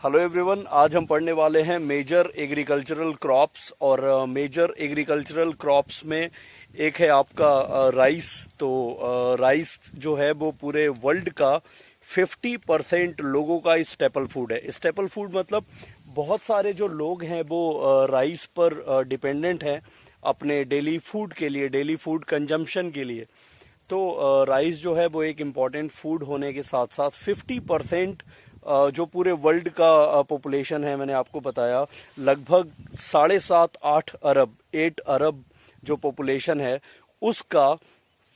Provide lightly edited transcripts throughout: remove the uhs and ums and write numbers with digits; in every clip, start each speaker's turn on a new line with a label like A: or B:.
A: Hello everyone, आज हम पढ़ने वाले हैं मेजर एग्रीकल्चरल क्रॉप्स। और मेजर एग्रीकल्चरल क्रॉप्स में एक है आपका राइस। तो राइस जो है वो पूरे वर्ल्ड का 50% लोगों का स्टेपल फूड है। स्टेपल फूड मतलब बहुत सारे जो लोग हैं वो राइस पर डिपेंडेंट हैं अपने डेली फूड के लिए, डेली फूड कंजम्पशन के लिए। तो राइस जो है वो एक इम्पॉर्टेंट फूड होने के साथ साथ 50% जो पूरे वर्ल्ड का पॉपुलेशन है, मैंने आपको बताया लगभग 7.5-8 अरब 8 अरब जो पॉपुलेशन है उसका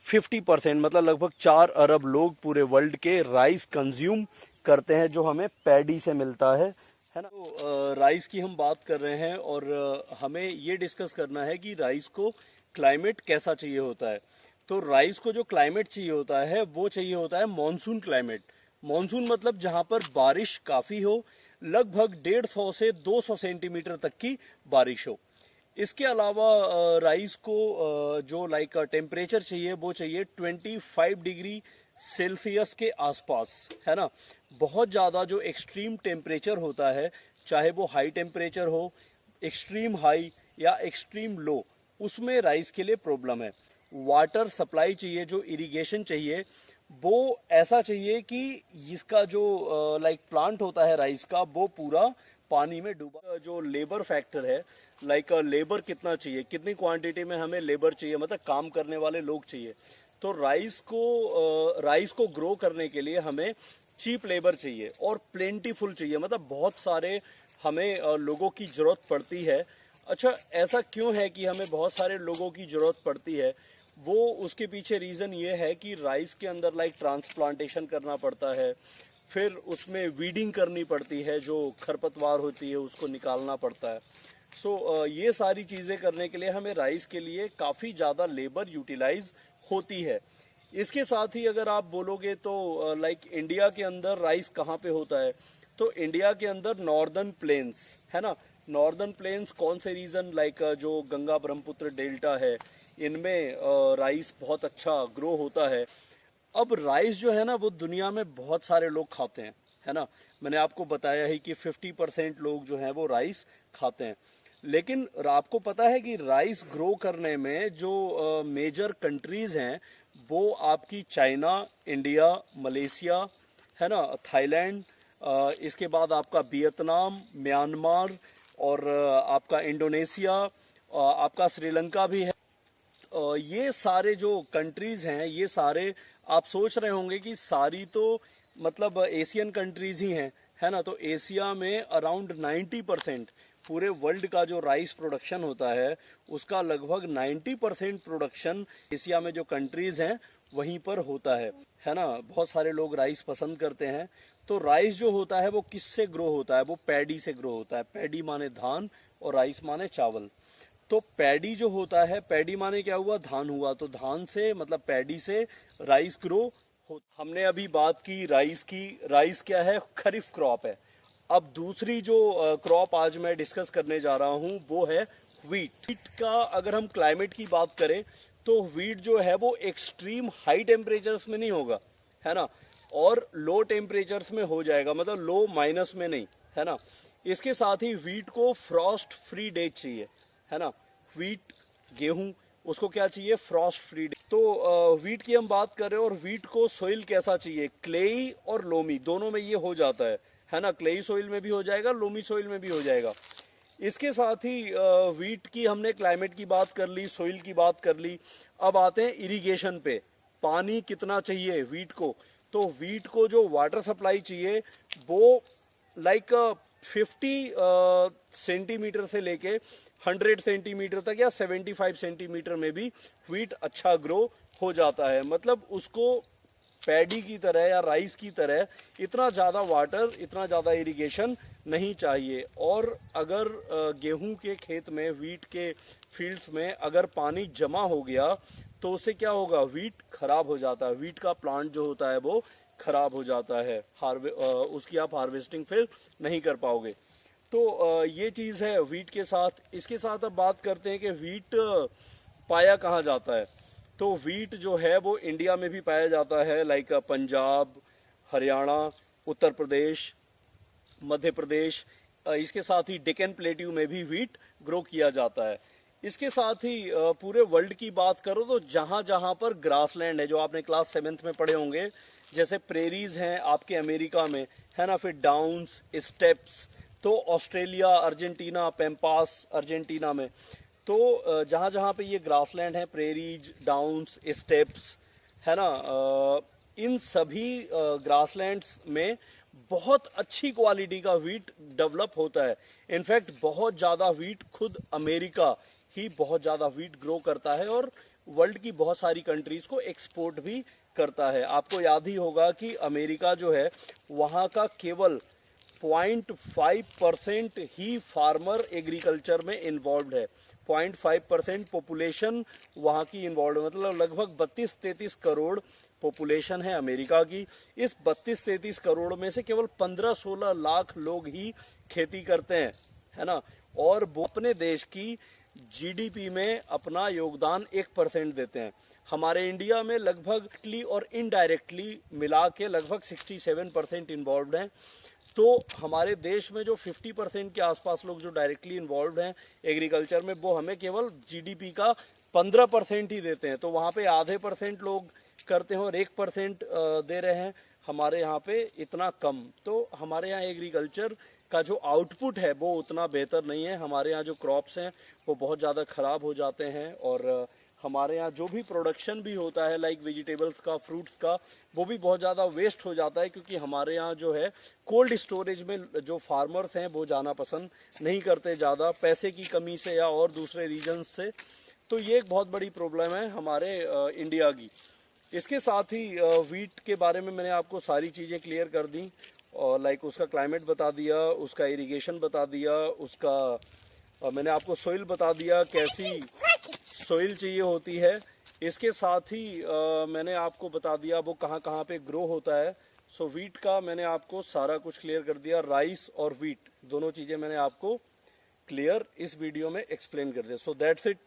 A: 50% मतलब लगभग 4 अरब लोग पूरे वर्ल्ड के राइस कंज्यूम करते हैं, जो हमें पैडी से मिलता है ना। तो राइस की हम बात कर रहे हैं और हमें ये डिस्कस करना है कि राइस को क्लाइमेट कैसा चाहिए होता है। तो राइस को जो क्लाइमेट चाहिए होता है वो चाहिए होता है मॉनसून क्लाइमेट। मॉनसून मतलब जहां पर बारिश काफी हो, लगभग 150 से 200 सेंटीमीटर तक की बारिश हो। इसके अलावा राइस को जो लाइक टेम्परेचर चाहिए वो चाहिए 25 डिग्री सेल्सियस के आसपास, है ना। बहुत ज़्यादा जो एक्सट्रीम टेम्परेचर होता है, चाहे वो हाई टेम्परेचर हो, एक्सट्रीम हाई या एक्सट्रीम लो, उसमें राइस के लिए प्रॉब्लम है। वाटर सप्लाई चाहिए, जो इरिगेशन चाहिए वो ऐसा चाहिए कि इसका जो लाइक प्लांट होता है राइस का वो पूरा पानी में डूबा। जो लेबर फैक्टर है, लाइक लेबर कितना चाहिए, कितनी क्वांटिटी में हमें लेबर चाहिए, मतलब काम करने वाले लोग चाहिए। तो राइस को ग्रो करने के लिए हमें चीप लेबर चाहिए और प्लेंटीफुल चाहिए, मतलब बहुत सारे हमें लोगों की ज़रूरत पड़ती है। अच्छा, ऐसा क्यों है कि हमें बहुत सारे लोगों की ज़रूरत पड़ती है? वो उसके पीछे रीज़न ये है कि राइस के अंदर लाइक ट्रांसप्लांटेशन करना पड़ता है, फिर उसमें वीडिंग करनी पड़ती है, जो खरपतवार होती है उसको निकालना पड़ता है। ये सारी चीज़ें करने के लिए हमें राइस के लिए काफ़ी ज़्यादा लेबर यूटिलाइज होती है। इसके साथ ही अगर आप बोलोगे तो लाइक इंडिया के अंदर राइस कहाँ पे होता है, तो इंडिया के अंदर नॉर्दर्न प्लेन्स, है ना। नॉर्दर्न प्लेन्स कौन से रीजन, लाइक जो गंगा ब्रह्मपुत्र डेल्टा है, इनमें राइस बहुत अच्छा ग्रो होता है। अब राइस जो है ना वो दुनिया में बहुत सारे लोग खाते हैं, है ना। मैंने आपको बताया ही कि 50% लोग जो हैं वो राइस खाते हैं। लेकिन आपको पता है कि राइस ग्रो करने में जो मेजर कंट्रीज हैं वो आपकी चाइना, इंडिया, मलेशिया, है ना, थाईलैंड, इसके बाद आपका वियतनाम, म्यांमार और आपका इंडोनेशिया, आपका श्रीलंका भी है। ये सारे जो कंट्रीज हैं, ये सारे आप सोच रहे होंगे कि सारी तो मतलब एशियन कंट्रीज ही हैं, है ना। तो एशिया में अराउंड 90% पूरे वर्ल्ड का जो राइस प्रोडक्शन होता है उसका लगभग 90% प्रोडक्शन एशिया में जो कंट्रीज हैं वहीं पर होता है ना। बहुत सारे लोग राइस पसंद करते हैं। तो राइस जो होता है वो किससे ग्रो होता है? वो पैडी से ग्रो होता है। पैडी माने धान और राइस माने चावल। तो पैडी जो होता है, पैडी माने क्या हुआ? धान हुआ। तो धान से मतलब पैडी से राइस ग्रो हो। हमने अभी बात की राइस की। राइस क्या है? खरीफ क्रॉप है। अब दूसरी जो क्रॉप आज मैं डिस्कस करने जा रहा हूं वो है व्हीट। व्हीट का अगर हम क्लाइमेट की बात करें तो व्हीट जो है वो एक्सट्रीम हाई टेम्परेचर्स में नहीं होगा, है ना, और लो टेम्परेचर्स में हो जाएगा, मतलब लो माइनस में नहीं, है ना। इसके साथ ही व्हीट को फ्रॉस्ट फ्री डेज चाहिए, है ना। व्हीट, गेहूं, उसको क्या चाहिए? Frost free day. तो व्हीट की हम बात कर रहे हैं और व्हीट को सोइल कैसा चाहिए? क्लेई और लोमी दोनों में ये हो जाता है ना। क्लेई सोइल में भी हो जाएगा, लोमी सोइल में भी हो जाएगा। इसके साथ ही व्हीट की हमने क्लाइमेट की बात कर ली, सोइल की बात कर ली। अब आते हैं इरिगेशन पे। पानी कितना चाहिए व्हीट को? तो व्हीट को जो वाटर सप्लाई चाहिए वो लाइक 50 सेंटीमीटर से लेके 100 सेंटीमीटर तक या 75 सेंटीमीटर में भी व्हीट अच्छा ग्रो हो जाता है। मतलब उसको पैडी की तरह या राइस की तरह इतना ज़्यादा वाटर, इतना ज़्यादा इरिगेशन नहीं चाहिए। और अगर गेहूं के खेत में, व्हीट के फील्ड्स में अगर पानी जमा हो गया तो उससे क्या होगा? व्हीट खराब हो जाता है। व्हीट का प्लांट जो होता है वो खराब हो जाता है। उसकी आप हार्वेस्टिंग फिर नहीं कर पाओगे। तो ये चीज़ है व्हीट के साथ। इसके साथ अब बात करते हैं कि व्हीट पाया कहाँ जाता है। तो व्हीट जो है वो इंडिया में भी पाया जाता है, लाइक पंजाब, हरियाणा, उत्तर प्रदेश, मध्य प्रदेश, इसके साथ ही डेक्कन प्लेट्यू में भी व्हीट ग्रो किया जाता है। इसके साथ ही पूरे वर्ल्ड की बात करो तो जहां जहां पर ग्रासलैंड है, जो आपने क्लास 7th में पढ़े होंगे, जैसे प्रेरीज हैं आपके अमेरिका में, है ना, फिर डाउन्स, स्टेप्स, तो ऑस्ट्रेलिया, अर्जेंटीना, पैम्पास अर्जेंटीना में, तो जहां जहां पे ये ग्रासलैंड है, प्रेरीज, डाउन्स, स्टेप्स, है ना, इन सभी ग्रासलैंड्स में बहुत अच्छी क्वालिटी का व्हीट डेवलप होता है। इनफैक्ट बहुत ज़्यादा व्हीट खुद अमेरिका ही बहुत ज़्यादा व्हीट ग्रो करता है और वर्ल्ड की बहुत सारी कंट्रीज को एक्सपोर्ट भी करता है। आपको याद ही होगा कि अमेरिका जो है वहाँ का केवल 0.5% ही फार्मर एग्रीकल्चर में इन्वॉल्व है। 0.5% पॉपुलेशन वहाँ की इन्वॉल्व है, मतलब लगभग 32-33 करोड़ पॉपुलेशन है अमेरिका की। इस 32-33 करोड़ में से केवल 15-16 लाख लोग ही खेती करते हैं, है ना, और वो अपने देश की जीडीपी में अपना योगदान 1% देते हैं। हमारे इंडिया में लगभग और इनडायरेक्टली मिला के लगभग 67% इन्वॉल्व हैं। तो हमारे देश में जो 50% के आसपास लोग जो डायरेक्टली इन्वॉल्व हैं एग्रीकल्चर में, वो हमें केवल जीडीपी का 15% ही देते हैं। तो वहाँ पे आधे % लोग करते हैं और 1% दे रहे हैं, हमारे यहाँ पे इतना कम। तो हमारे यहाँ एग्रीकल्चर का जो आउटपुट है वो उतना बेहतर नहीं है। हमारे यहाँ जो क्रॉप्स हैं वो बहुत ज़्यादा ख़राब हो जाते हैं और हमारे यहाँ जो भी प्रोडक्शन भी होता है लाइक वेजिटेबल्स का, फ्रूट्स का, वो भी बहुत ज़्यादा वेस्ट हो जाता है, क्योंकि हमारे यहाँ जो है कोल्ड स्टोरेज में जो फार्मर्स हैं वो जाना पसंद नहीं करते ज़्यादा, पैसे की कमी से या और दूसरे रीजन्स से। तो ये एक बहुत बड़ी प्रॉब्लम है हमारे इंडिया की। इसके साथ ही व्हीट के बारे में मैंने आपको सारी चीज़ें क्लियर कर दी, और लाइक उसका क्लाइमेट बता दिया, उसका इरिगेशन बता दिया, उसका मैंने आपको सोइल बता दिया, कैसी सोइल चाहिए होती है। इसके साथ ही मैंने आपको बता दिया वो कहाँ कहाँ पे ग्रो होता है। सो व्हीट का मैंने आपको सारा कुछ क्लियर कर दिया। राइस और व्हीट दोनों चीज़ें मैंने आपको क्लियर इस वीडियो में एक्सप्लेन कर दिया। So that's it.